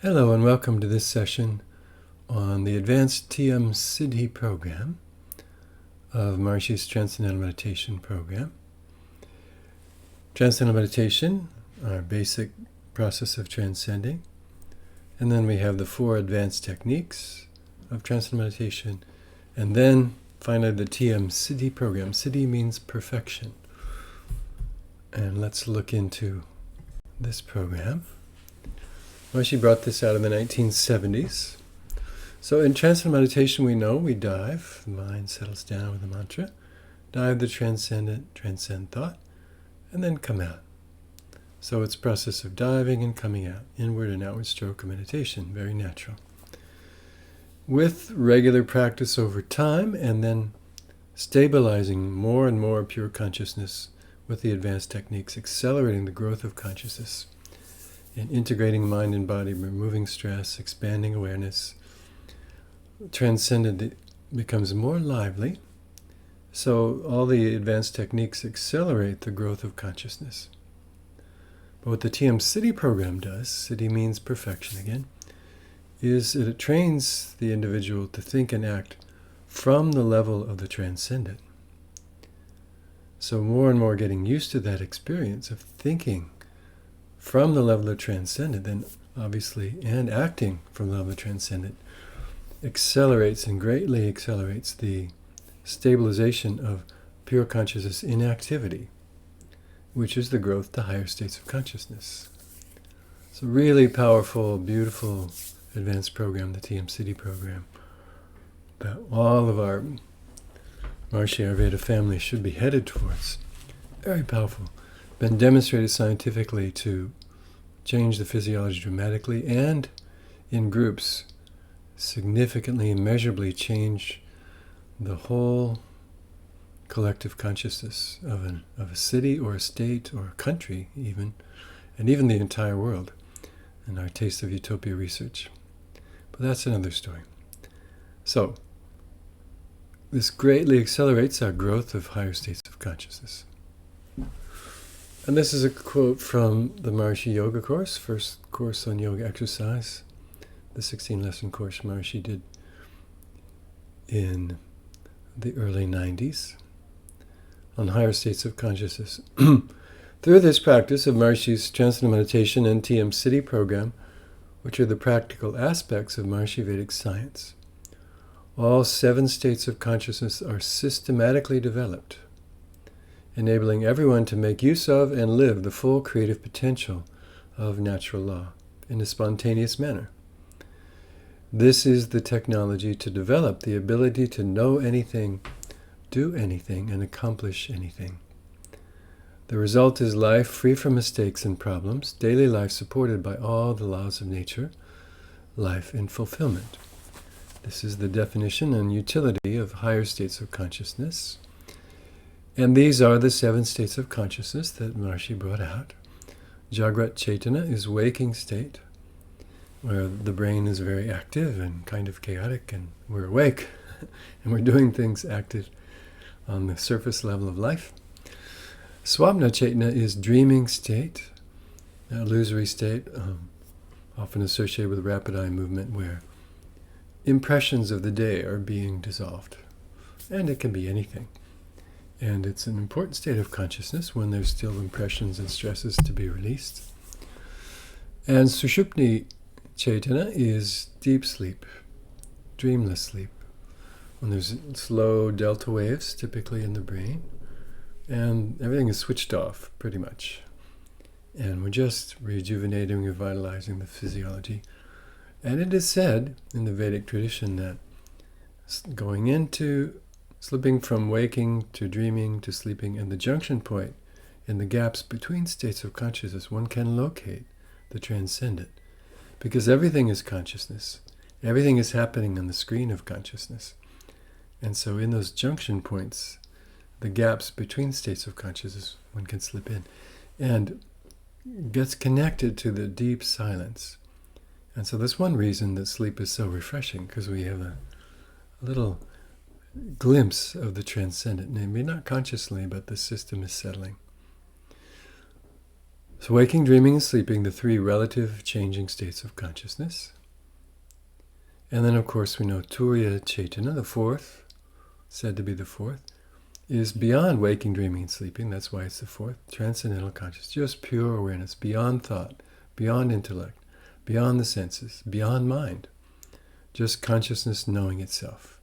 Hello and welcome to this session on the Advanced TM Sidhi program of Maharishi's Transcendental Meditation program. Transcendental Meditation, our basic process of transcending, and then we have the 4 advanced techniques of Transcendental Meditation, and then finally the TM Sidhi program. Sidhi means perfection. And let's look into this program. Maharishi brought this out in the 1970s. So in Transcendental Meditation we know we dive, the mind settles down with the mantra, dive the transcendent, transcend thought, and then come out. So it's a process of diving and coming out, inward and outward stroke of meditation, very natural. With regular practice over time and then stabilizing more and more pure consciousness with the advanced techniques, accelerating the growth of consciousness, in integrating mind and body, removing stress, expanding awareness, transcendent becomes more lively. So all the advanced techniques accelerate the growth of consciousness. But what the TM Sidhi program does, Sidhi means perfection again, is that it trains the individual to think and act from the level of the transcendent. So more and more getting used to that experience of thinking from the level of transcendent, then obviously, and acting from the level of transcendent, accelerates and greatly accelerates the stabilization of pure consciousness in activity, which is the growth to higher states of consciousness. It's a really powerful, beautiful, advanced program, the TM Sidhi program, that all of our Maharishi Ayurveda family should be headed towards. Very powerful. Been demonstrated scientifically to change the physiology dramatically and in groups significantly, immeasurably change the whole collective consciousness of a city or a state or a country even, and even the entire world in our Taste of Utopia research. But that's another story. So, this greatly accelerates our growth of higher states of consciousness. And this is a quote from the Maharishi Yoga course, first course on yoga exercise, the 16-lesson course Maharishi did in the early 90s on higher states of consciousness. Through this practice of Maharishi's Transcendental Meditation and TM Sidhi program, which are the practical aspects of Maharishi Vedic science, all 7 states of consciousness are systematically developed, enabling everyone to make use of and live the full creative potential of natural law in a spontaneous manner. This is the technology to develop the ability to know anything, do anything, and accomplish anything. The result is life free from mistakes and problems, daily life supported by all the laws of nature, life in fulfillment. This is the definition and utility of higher states of consciousness. And these are the 7 states of consciousness that Maharishi brought out. Jagrat Chaitanya is waking state, where the brain is very active and kind of chaotic, and we're awake, and we're doing things active on the surface level of life. Swapna Chaitanya is dreaming state, an illusory state, often associated with rapid eye movement, where impressions of the day are being dissolved. And it can be anything. And it's an important state of consciousness when there's still impressions and stresses to be released. And Sushupni Chaitanya is deep sleep, dreamless sleep, when there's slow delta waves typically in the brain, and everything is switched off pretty much. And we're just rejuvenating, revitalizing the physiology. And it is said in the Vedic tradition that slipping from waking to dreaming to sleeping, and the junction point in the gaps between states of consciousness, one can locate the transcendent. Because everything is consciousness. Everything is happening on the screen of consciousness. And so in those junction points, the gaps between states of consciousness, one can slip in and gets connected to the deep silence. And so that's one reason that sleep is so refreshing, because we have a little glimpse of the transcendent, maybe not consciously, but the system is settling. So waking, dreaming, and sleeping, the three relative changing states of consciousness. And then, of course, we know Turiya Chaitana, the fourth, said to be the fourth, is beyond waking, dreaming, and sleeping. That's why it's the fourth. Transcendental consciousness, just pure awareness, beyond thought, beyond intellect, beyond the senses, beyond mind. Just consciousness knowing itself.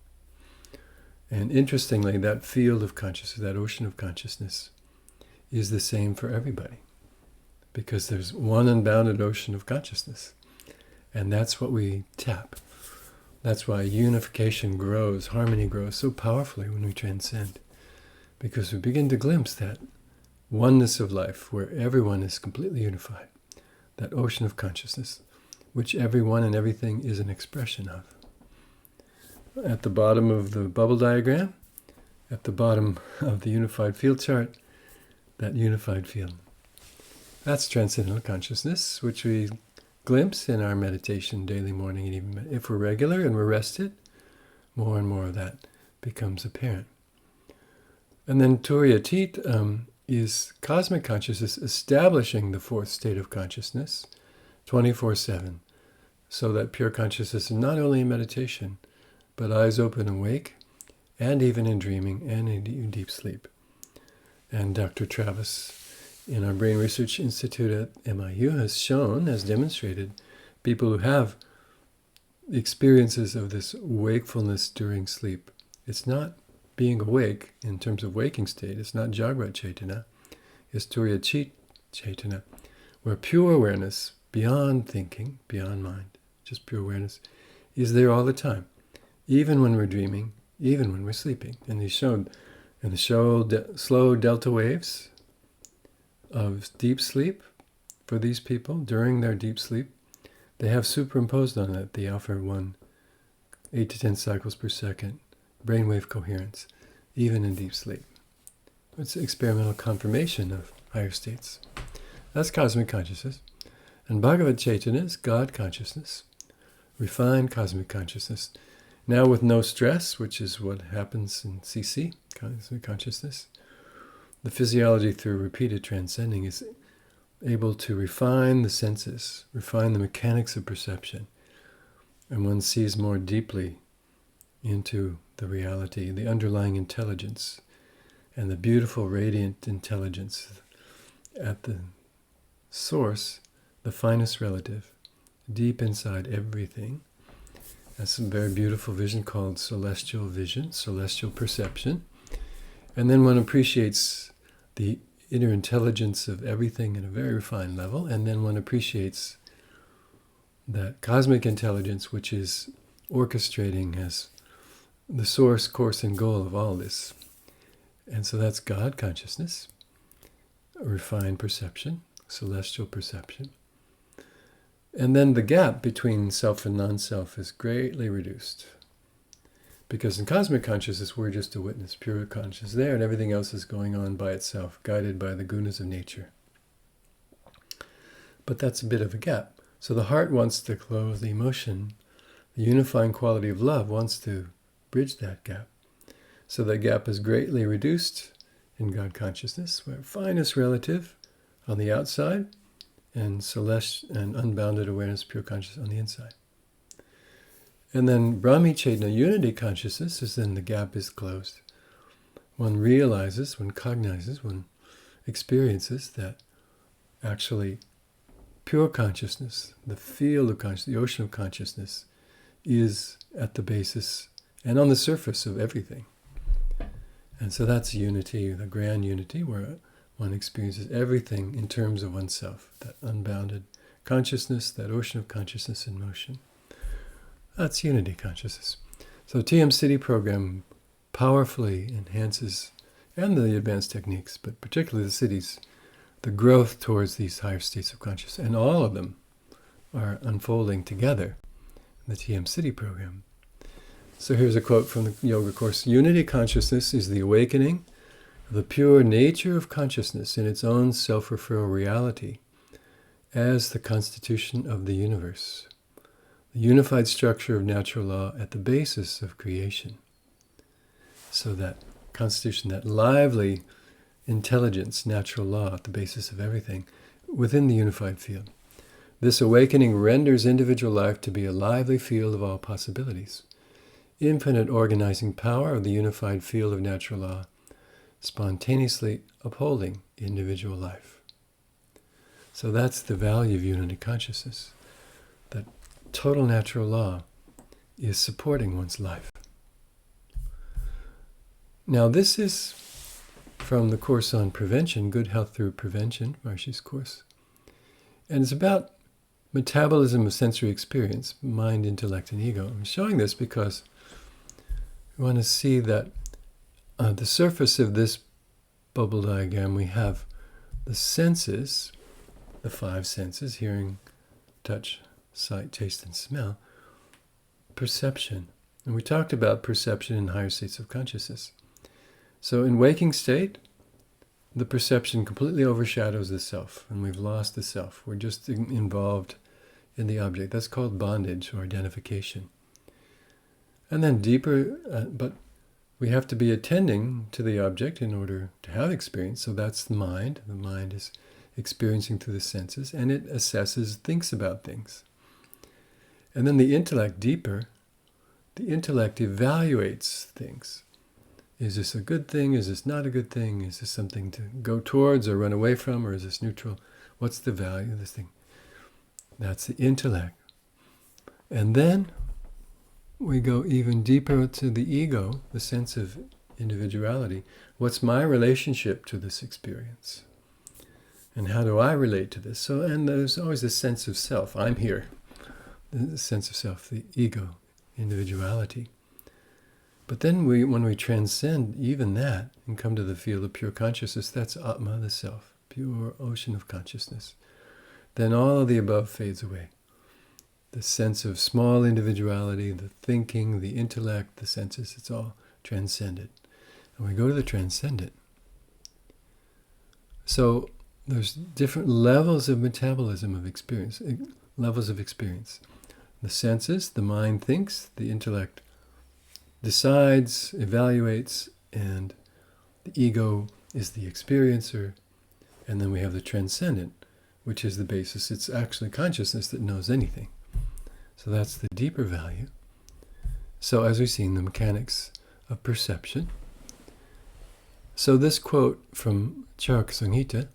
And interestingly, that field of consciousness, that ocean of consciousness, is the same for everybody. Because there's one unbounded ocean of consciousness. And that's what we tap. That's why unification grows, harmony grows so powerfully when we transcend. Because we begin to glimpse that oneness of life where everyone is completely unified. That ocean of consciousness, which everyone and everything is an expression of. At the bottom of the bubble diagram, at the bottom of the unified field chart, that unified field. That's transcendental consciousness, which we glimpse in our meditation daily, morning, and evening. If we're regular and we're rested, more and more of that becomes apparent. And then Turiya Tit is cosmic consciousness establishing the fourth state of consciousness 24/7. So that pure consciousness is not only in meditation, but eyes open and awake, and even in dreaming and in deep sleep. And Dr. Travis in our Brain Research Institute at MIU has demonstrated people who have experiences of this wakefulness during sleep. It's not being awake in terms of waking state. It's not Jagrat Chaitana. It's Turiya Chaitana, where pure awareness, beyond thinking, beyond mind, just pure awareness, is there all the time. Even when we're dreaming, even when we're sleeping. And he showed in the slow delta waves of deep sleep for these people during their deep sleep. They have superimposed on it the alpha 1, 8 to 10 cycles per second, brainwave coherence, even in deep sleep. It's experimental confirmation of higher states. That's cosmic consciousness. And Bhagavad Chaitanya is God consciousness, refined cosmic consciousness. Now with no stress, which is what happens in CC, cosmic consciousness, the physiology through repeated transcending is able to refine the senses, refine the mechanics of perception. And one sees more deeply into the reality, the underlying intelligence, and the beautiful radiant intelligence at the source, the finest relative, deep inside everything. That's a very beautiful vision called celestial vision, celestial perception. And then one appreciates the inner intelligence of everything at a very refined level, and then one appreciates that cosmic intelligence which is orchestrating as the source, course, and goal of all this. And so that's God consciousness, a refined perception, celestial perception. And then the gap between self and non-self is greatly reduced. Because in cosmic consciousness, we're just a witness, pure consciousness there, and everything else is going on by itself, guided by the gunas of nature. But that's a bit of a gap. So the heart wants to close the emotion, the unifying quality of love wants to bridge that gap. So that gap is greatly reduced in God consciousness, where finest relative on the outside, and celestial and unbounded awareness, pure consciousness on the inside. And then Brahmi Chaitanya, unity consciousness, is then the gap is closed. One realizes, one cognizes, one experiences that actually pure consciousness, the field of consciousness, the ocean of consciousness, is at the basis and on the surface of everything. And so that's unity, the grand unity, where one experiences everything in terms of oneself, that unbounded consciousness, that ocean of consciousness in motion. That's unity consciousness. So TM Sidhi program powerfully enhances, and the advanced techniques, but particularly the Siddhis, the growth towards these higher states of consciousness. And all of them are unfolding together in the TM Sidhi program. So here's a quote from the Yoga Course. Unity consciousness is the awakening of the pure nature of consciousness in its own self-referral reality as the constitution of the universe, the unified structure of natural law at the basis of creation. So that constitution, that lively intelligence, natural law at the basis of everything, within the unified field. This awakening renders individual life to be a lively field of all possibilities. Infinite organizing power of the unified field of natural law, spontaneously upholding individual life. So that's the value of unity consciousness, that total natural law is supporting one's life. Now this is from the Course on Prevention, Good Health Through Prevention, Maharshi's course. And it's about metabolism of sensory experience, mind, intellect, and ego. I'm showing this because we want to see that the surface of this bubble diagram, we have the senses, the five senses, hearing, touch, sight, taste, and smell, perception. And we talked about perception in higher states of consciousness. So in waking state, the perception completely overshadows the self, and we've lost the self. We're just involved in the object. That's called bondage or identification. And then deeper, but we have to be attending to the object in order to have experience. So that's the mind. The mind is experiencing through the senses, and it assesses, thinks about things. And then the intellect, deeper, the intellect evaluates things. Is this a good thing? Is this not a good thing? Is this something to go towards or run away from? Or is this neutral? What's the value of this thing? That's the intellect. And then we go even deeper to the ego, the sense of individuality. What's my relationship to this experience? And how do I relate to this? So, and there's always a sense of self. I'm here. The sense of self, the ego, individuality. But then when we transcend even that and come to the field of pure consciousness, that's Atma, the self, pure ocean of consciousness. Then all of the above fades away. The sense of small individuality, the thinking, the intellect, the senses, it's all transcended. And we go to the transcendent. So there's different levels of metabolism of experience, levels of experience. The senses, the mind thinks, the intellect decides, evaluates, and the ego is the experiencer. And then we have the transcendent, which is the basis. It's actually consciousness that knows anything. So that's the deeper value. So as we've seen, the mechanics of perception. So this quote from Charaka Samhita,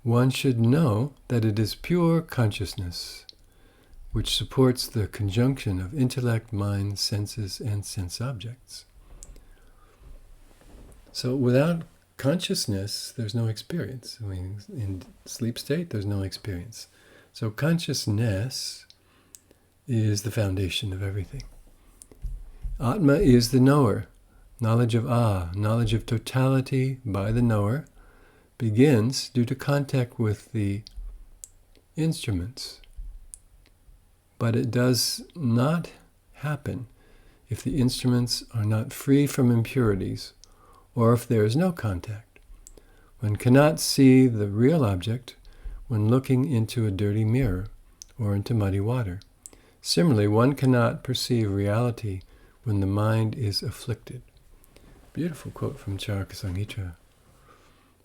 one should know that it is pure consciousness which supports the conjunction of intellect, mind, senses, and sense objects. So without consciousness, there's no experience. I mean, in sleep state, there's no experience. So consciousness is the foundation of everything. Atma is the knower. Knowledge of knowledge of totality by the knower, begins due to contact with the instruments. But it does not happen if the instruments are not free from impurities or if there is no contact. One cannot see the real object when looking into a dirty mirror or into muddy water. Similarly, one cannot perceive reality when the mind is afflicted. Beautiful quote from Charaka Samhita,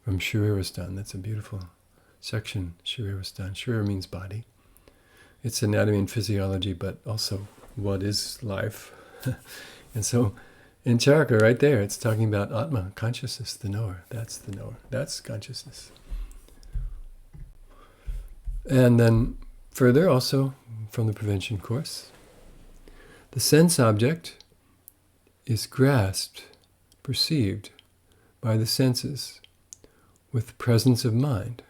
from Sharirasthana. That's a beautiful section, Sharirasthana. Sharira means body. It's anatomy and physiology, but also what is life. And so in Charaka, right there, it's talking about Atma, consciousness, the knower. That's the knower. That's consciousness. And then further, also from the prevention course, the sense object is grasped, perceived by the senses with the presence of mind.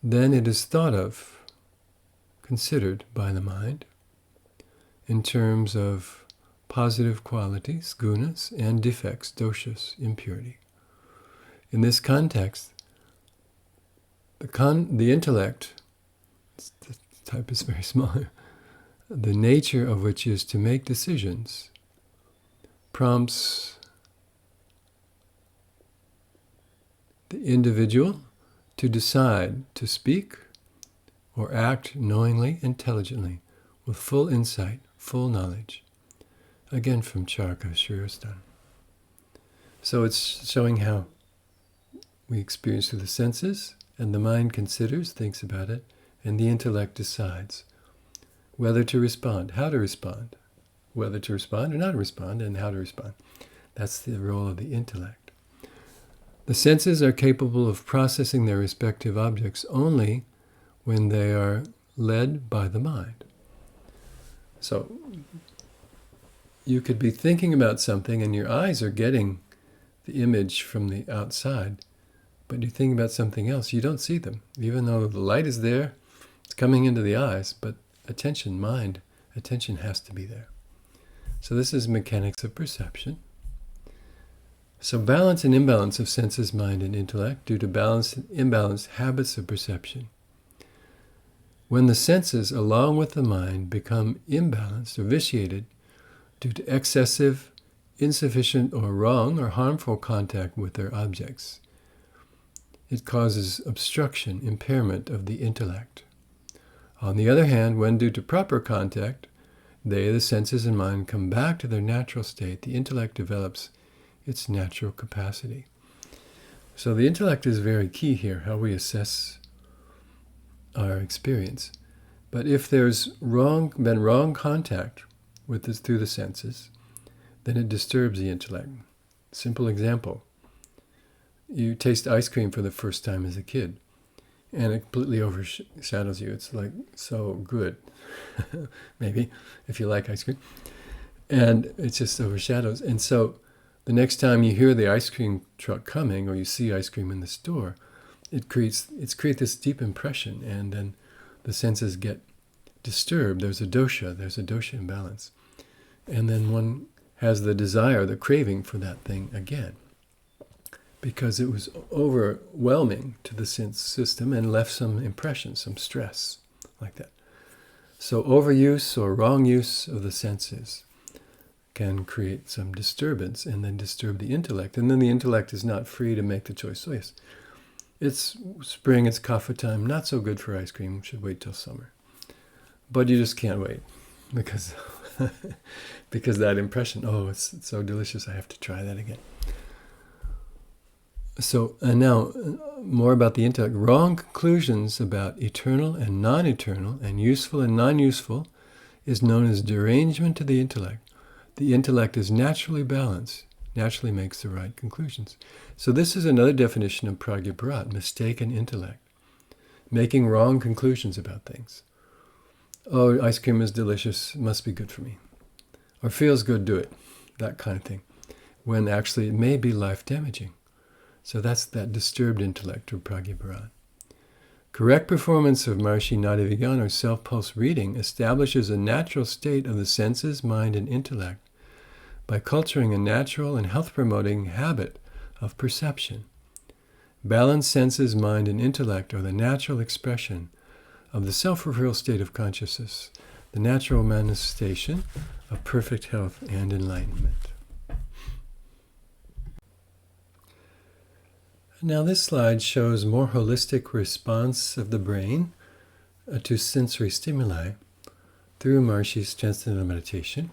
Then it is thought of, considered by the mind in terms of positive qualities, gunas, and defects, doshas, impurity. In this context, the intellect, the type is very small, the nature of which is to make decisions, prompts the individual to decide to speak or act knowingly, intelligently, with full insight, full knowledge. Again from Charaka Sharirasthana. So it's showing how we experience through the senses, and the mind considers, thinks about it, and the intellect decides whether to respond, how to respond, whether to respond or not respond, and how to respond. That's the role of the intellect. The senses are capable of processing their respective objects only when they are led by the mind. So you could be thinking about something and your eyes are getting the image from the outside, but you're thinking about something else. You don't see them, even though the light is there. It's coming into the eyes, but attention has to be there. So this is mechanics of perception. So balance and imbalance of senses, mind, and intellect due to balanced and imbalanced habits of perception. When the senses, along with the mind, become imbalanced or vitiated due to excessive, insufficient, or wrong or harmful contact with their objects, it causes obstruction, impairment of the intellect. On the other hand, when due to proper contact, the senses and mind, come back to their natural state, the intellect develops its natural capacity. So the intellect is very key here, how we assess our experience. But if there's been wrong contact with this through the senses, then it disturbs the intellect. Simple example. You taste ice cream for the first time as a kid, and it completely overshadows you. It's like so good, maybe, if you like ice cream. And it just overshadows. And so the next time you hear the ice cream truck coming, or you see ice cream in the store, it creates this deep impression, and then the senses get disturbed. There's a dosha imbalance. And then one has the desire, the craving for that thing again, because it was overwhelming to the sense system and left some impression, some stress, like that. So overuse or wrong use of the senses can create some disturbance and then disturb the intellect. And then the intellect is not free to make the choice. So yes, it's spring, it's kapha time, not so good for ice cream, should wait till summer. But you just can't wait because because that impression, it's so delicious, I have to try that again. So, and now, more about the intellect. Wrong conclusions about eternal and non-eternal and useful and non-useful is known as derangement to the intellect. The intellect is naturally balanced, naturally makes the right conclusions. So this is another definition of pragya, mistaken intellect. Making wrong conclusions about things. Oh, ice cream is delicious, must be good for me. Or feels good, do it. That kind of thing. When actually it may be life-damaging. So that's that disturbed intellect, or pragya. Correct performance of Maharishi Nadavigyan, or self-pulse reading, establishes a natural state of the senses, mind, and intellect by culturing a natural and health-promoting habit of perception. Balanced senses, mind, and intellect are the natural expression of the self-revealed state of consciousness, the natural manifestation of perfect health and enlightenment. Now this slide shows more holistic response of the brain to sensory stimuli through Maharishi's transcendental meditation,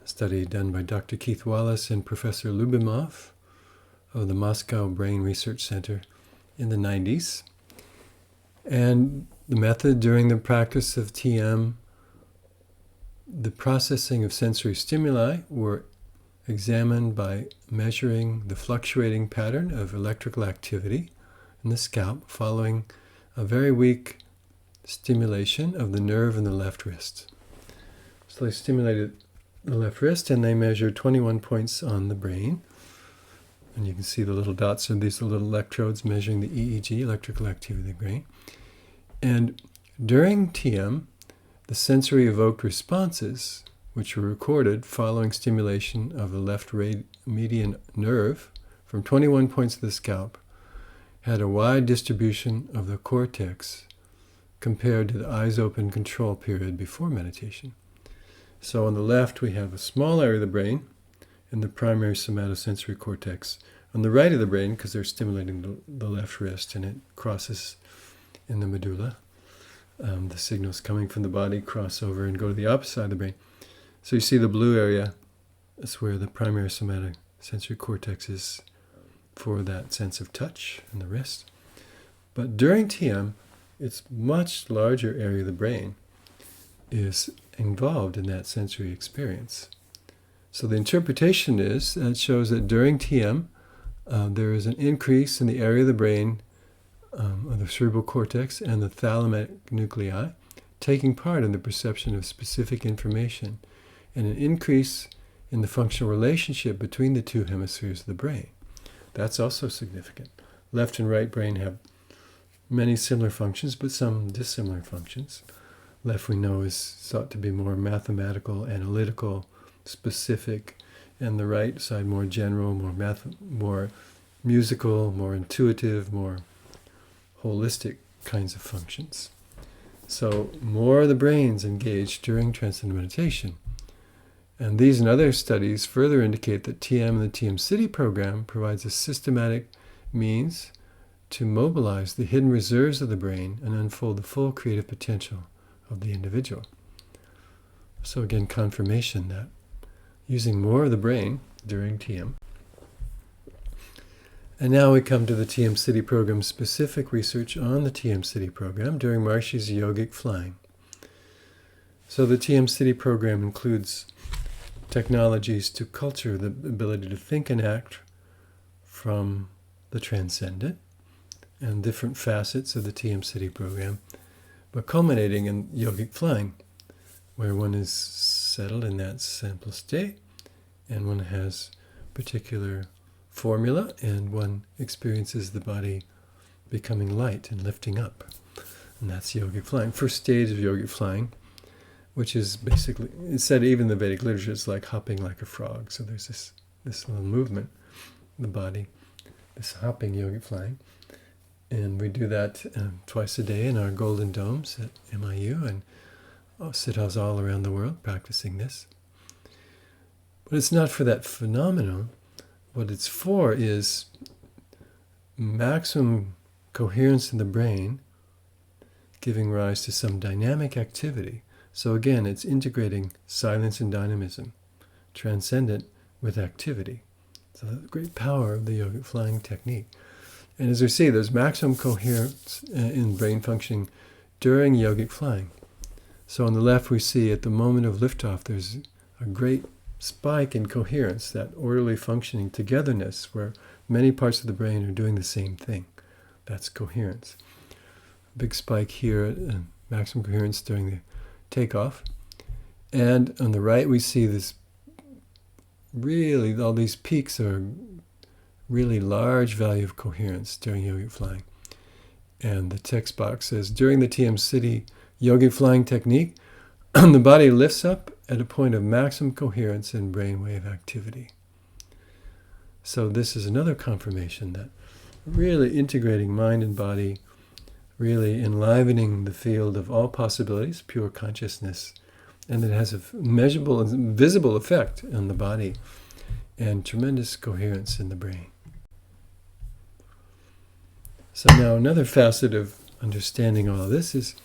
a study done by Dr. Keith Wallace and Professor Lubimov of the Moscow Brain Research Center in the 90s. And the method during the practice of TM, the processing of sensory stimuli were examined by measuring the fluctuating pattern of electrical activity in the scalp following a very weak stimulation of the nerve in the left wrist. So they stimulated the left wrist and they measured 21 points on the brain. And you can see the little dots of these little electrodes measuring the EEG, electrical activity of the brain. And during TM, the sensory evoked responses, which were recorded following stimulation of the left median nerve from 21 points of the scalp, had a wide distribution of the cortex compared to the eyes open control period before meditation. So on the left we have a small area of the brain in the primary somatosensory cortex. On the right of the brain, because they're stimulating the left wrist and it crosses in the medulla, the signals coming from the body cross over and go to the opposite side of the brain. So you see the blue area, that's where the primary somatosensory cortex is for that sense of touch in the wrist. But during TM, it's much larger area of the brain is involved in that sensory experience. So the interpretation is that it shows that during TM, there is an increase in the area of the brain, of the cerebral cortex and the thalamic nuclei, taking part in the perception of specific information, and an increase in the functional relationship between the two hemispheres of the brain. That's also significant. Left and right brain have many similar functions, but some dissimilar functions. Left, we know, is thought to be more mathematical, analytical, specific, and the right side more general, more musical, more intuitive, more holistic kinds of functions. So more of the brain's engaged during transcendental meditation. And these and other studies further indicate that TM and the TM Sidhi program provides a systematic means to mobilize the hidden reserves of the brain and unfold the full creative potential of the individual. So again, confirmation that using more of the brain during TM. And now we come to the TM Sidhi program, specific research on the TM Sidhi program during Maharishi's yogic flying. So the TM Sidhi program includes technologies to culture the ability to think and act from the transcendent and different facets of the TM Sidhi program, but culminating in yogic flying, where one is settled in that simple state and one has particular formula and one experiences the body becoming light and lifting up. And that's yogic flying. First stage of yogic flying, which is basically, it's said even in the Vedic literature, it's like hopping like a frog. So there's this little movement in the body, this hopping yogic flying. And we do that twice a day in our golden domes at MIU and siddhas all around the world practicing this. But it's not for that phenomenon. What it's for is maximum coherence in the brain, giving rise to some dynamic activity. So again, it's integrating silence and dynamism, transcendent with activity. So the great power of the yogic flying technique. And as we see, there's maximum coherence in brain functioning during yogic flying. So on the left, we see at the moment of liftoff, there's a great spike in coherence, that orderly functioning togetherness where many parts of the brain are doing the same thing. That's coherence. Big spike here, maximum coherence during the takeoff. And on the right, we see this really, all these peaks are really large value of coherence during yogic flying. And the text box says, during the TM Sidhi yogic flying technique, the body lifts up at a point of maximum coherence in brainwave activity. So this is another confirmation that really integrating mind and body, really enlivening the field of all possibilities, pure consciousness, and it has a measurable and visible effect on the body and tremendous coherence in the brain. So now another facet of understanding all of this is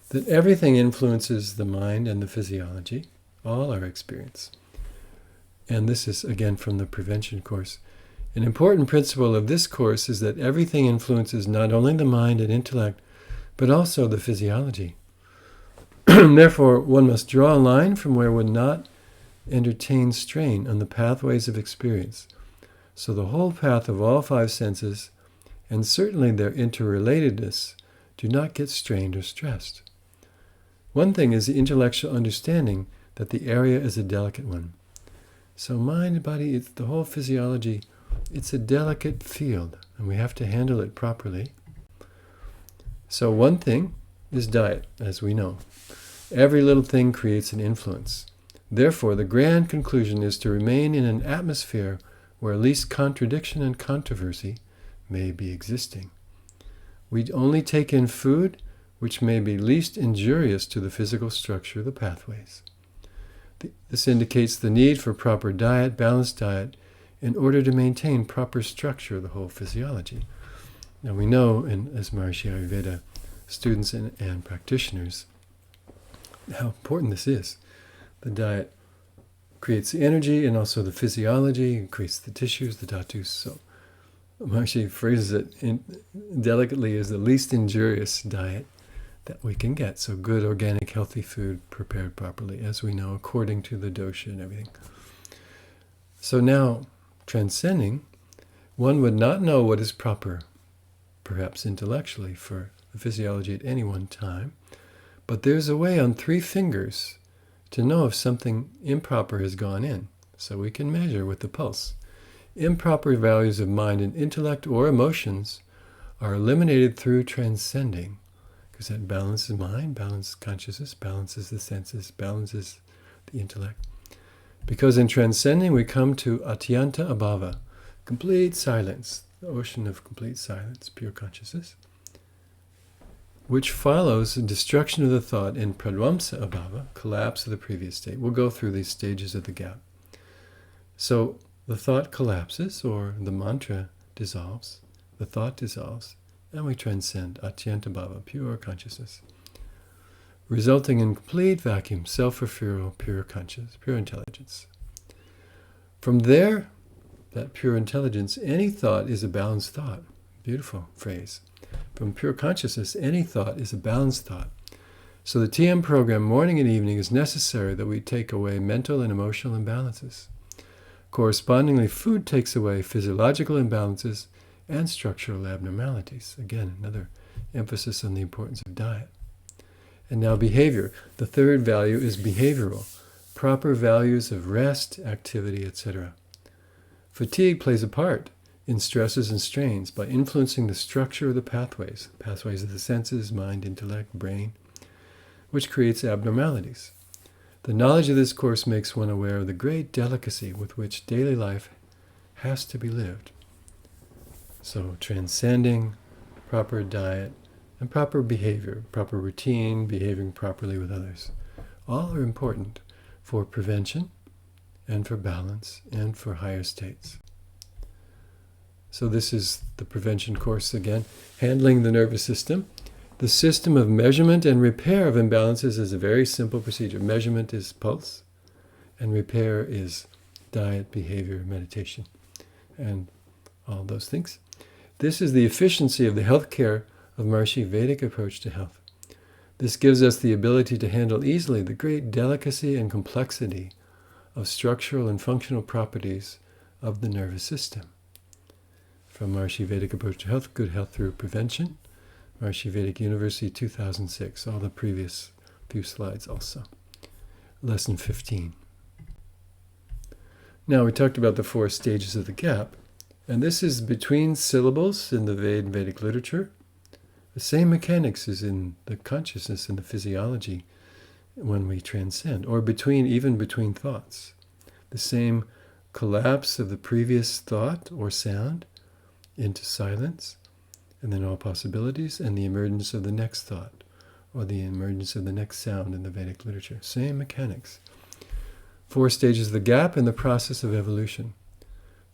that everything influences the mind and the physiology, all our experience. And this is, again, from the prevention course. An important principle of this course is that everything influences not only the mind and intellect, but also the physiology. Therefore, one must draw a line from where one not entertain strain on the pathways of experience. So the whole path of all five senses, and certainly their interrelatedness, do not get strained or stressed. One thing is the intellectual understanding that the area is a delicate one. So mind and body, it's the whole physiology, it's a delicate field, and we have to handle it properly. So one thing is diet, as we know. Every little thing creates an influence. Therefore, the grand conclusion is to remain in an atmosphere where least contradiction and controversy may be existing. We only take in food which may be least injurious to the physical structure of the pathways. This indicates the need for proper diet, balanced diet, in order to maintain proper structure of the whole physiology. Now we know, as Maharishi Ayurveda students and practitioners, how important this is. The diet creates the energy and also the physiology, it creates the tissues, the dhatus. So Maharishi phrases it delicately as the least injurious diet that we can get. So good, organic, healthy food prepared properly, as we know, according to the dosha and everything. So now, transcending, one would not know what is proper, perhaps intellectually, for the physiology at any one time, but there's a way on 3 fingers to know if something improper has gone in. So we can measure with the pulse. Improper values of mind and intellect or emotions are eliminated through transcending, because that balances mind, balances consciousness, balances the senses, balances the intellect. Because in transcending we come to atyanta abhava, complete silence, the ocean of complete silence, pure consciousness, which follows the destruction of the thought in pradvamsa abhava, collapse of the previous state. We'll go through these stages of the gap. So the thought collapses, or the mantra dissolves, the thought dissolves, and we transcend atyanta bhava, pure consciousness, resulting in complete vacuum, self-referral, pure consciousness, pure intelligence. From there, that pure intelligence, any thought is a balanced thought. Beautiful phrase. From pure consciousness, any thought is a balanced thought. So the TM program, morning and evening, is necessary that we take away mental and emotional imbalances. Correspondingly, food takes away physiological imbalances and structural abnormalities. Again, another emphasis on the importance of diet. And now behavior. The third value is behavioral. Proper values of rest, activity, etc. Fatigue plays a part in stresses and strains by influencing the structure of the pathways of the senses, mind, intellect, brain, which creates abnormalities. The knowledge of this course makes one aware of the great delicacy with which daily life has to be lived. So transcending, proper diet, and proper behavior, proper routine, behaving properly with others, all are important for prevention and for balance and for higher states. So this is the prevention course again, handling the nervous system. The system of measurement and repair of imbalances is a very simple procedure. Measurement is pulse, and repair is diet, behavior, meditation, and all those things. This is the efficiency of the healthcare of Maharishi Vedic approach to health. This gives us the ability to handle easily the great delicacy and complexity of structural and functional properties of the nervous system. From Maharishi Vedic approach to health, good health through prevention, Maharishi Vedic University 2006, all the previous few slides also. Lesson 15. Now we talked about the 4 stages of the gap, and this is between syllables in the Vedic literature. The same mechanics is in the consciousness and the physiology when we transcend, or even between thoughts. The same collapse of the previous thought or sound into silence, and then all possibilities, and the emergence of the next thought, or the emergence of the next sound in the Vedic literature. Same mechanics. 4 stages of the gap in the process of evolution.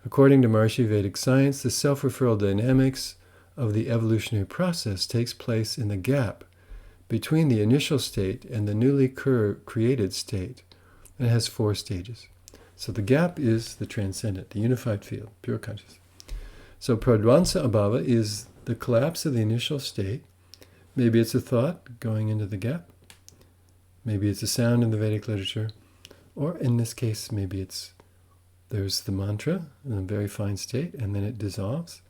According to Maharishi Vedic science, the self-referral dynamics of the evolutionary process takes place in the gap between the initial state and the newly created state, and it has 4 stages. So the gap is the transcendent, the unified field, pure consciousness. So pradvamsa abhava is the collapse of the initial state. Maybe it's a thought going into the gap. Maybe it's a sound in the Vedic literature. Or in this case, maybe there's the mantra in a very fine state, and then it dissolves.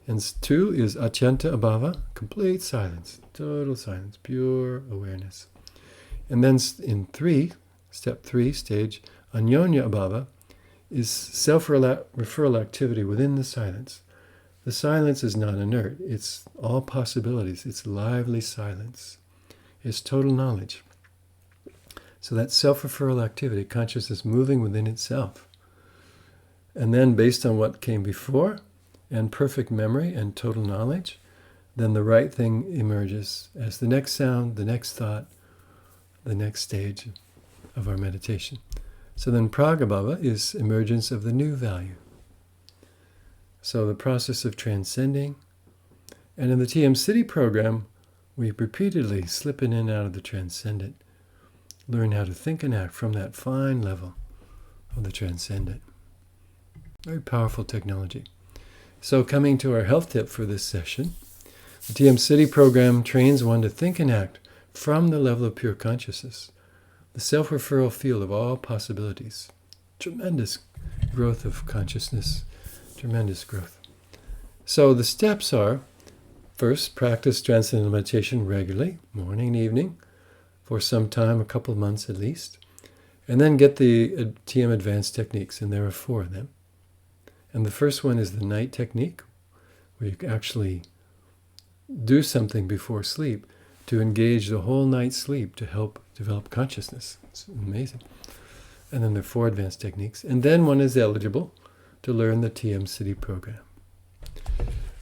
And 2 is atyanta abhava, complete silence, total silence, pure awareness. And then in 3, step 3 stage, anyonya abhava, is self-referral activity within the silence. The silence is not inert. It's all possibilities. It's lively silence. It's total knowledge. So that self-referral activity, consciousness moving within itself. And then based on what came before, and perfect memory and total knowledge, then the right thing emerges as the next sound, the next thought, the next stage of our meditation. So then pragabhava is emergence of the new value. So the process of transcending. And in the TM Sidhi program, we repeatedly slip in and out of the transcendent, learn how to think and act from that fine level of the transcendent. Very powerful technology. So coming to our health tip for this session, the TM Sidhi program trains one to think and act from the level of pure consciousness, the self-referral field of all possibilities. Tremendous growth of consciousness, tremendous growth. So the steps are, first, practice transcendental meditation regularly, morning and evening, for some time, a couple of months at least. And then get the TM advanced techniques, and there are 4 of them. And the first one is the night technique, where you actually do something before sleep to engage the whole night's sleep to help develop consciousness. It's amazing. And then there are 4 advanced techniques. And then one is eligible to learn the TM Sidhi program.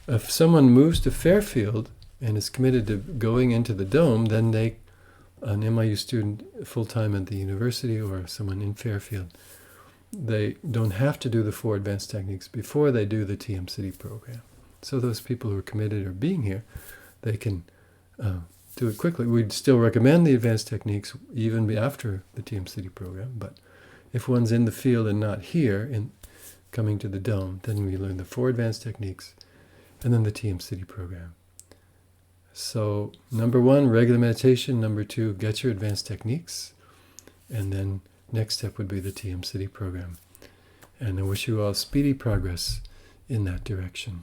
If someone moves to Fairfield and is committed to going into the dome, then they, an MIU student full-time at the university or someone in Fairfield, they don't have to do the 4 advanced techniques before they do the TM Sidhi program. So those people who are committed or being here, they can do it quickly. We'd still recommend the advanced techniques even after the TM Sidhi program, but if one's in the field and not here, in coming to the dome, then we learn the 4 advanced techniques and then the TM Sidhi program. So number 1, regular meditation. Number 2, get your advanced techniques. And then next step would be the TM Sidhi program. And I wish you all speedy progress in that direction.